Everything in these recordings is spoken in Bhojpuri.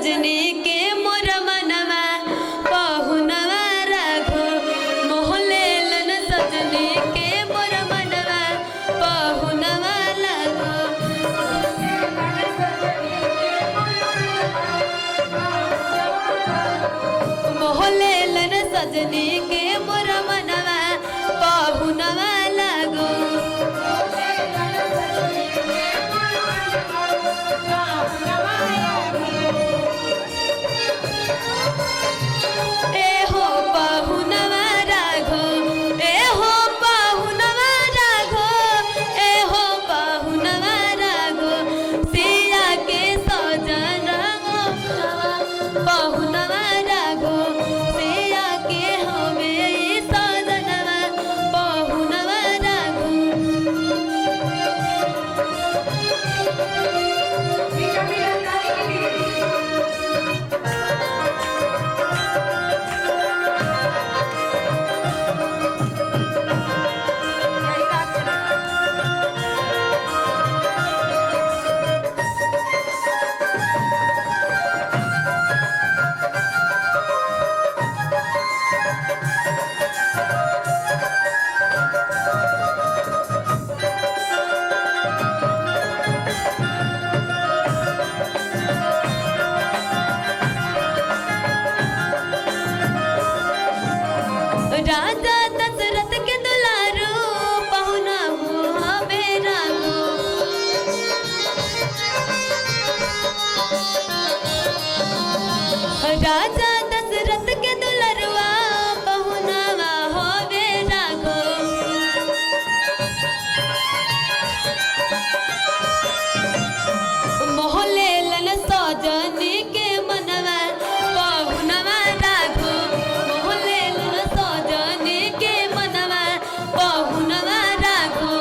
सजनी के मोर मनवा पहुनवा राघो मोहलेलन सजनी के मोर मनवा पहुनवा लागो मोहलेलन सजनी के मोर मनवा पहुनवा लागो राजा दशरथ के दुलारो पहुना हुआ बेरागो राजा दशरथ के दुलरवा पहुनावा हो बेरागो मोहलेलन सजनी के मनवा पहुनवा राघो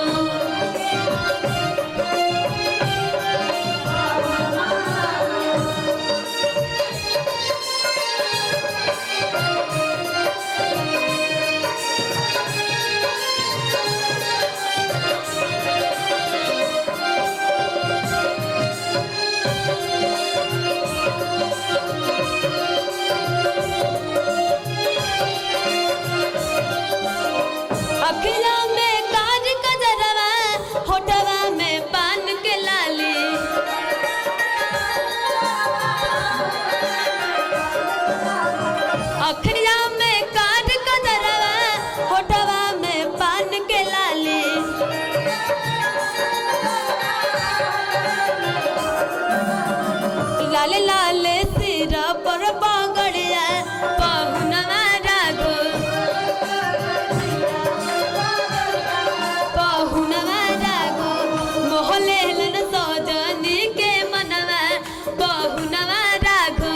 अखिला में काज कजरवा होठवा में पान के लाली अखिला में काज कजरवा होठवा में पान के लाली लाले लाले सिरा पर पगड़िया पहुनवा राघो पहुनवा राघो मोहलेलन सजनी के मनवा पहुनवा राघो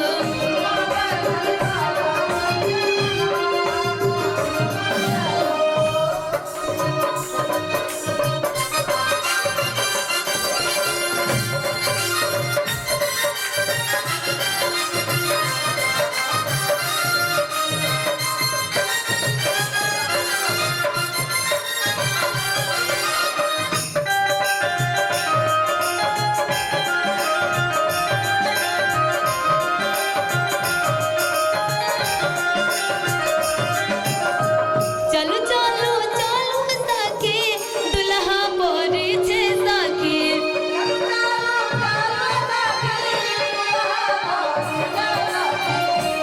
चलो चलो चलो सखी दुल्हा बोरी छे सखी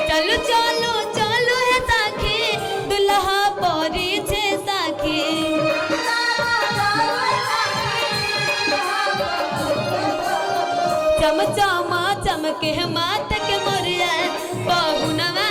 चलो चलो चलो है सखी दुल्हा बोरी छे सखी चमचमा चमके मात के मोरिया पहुनवा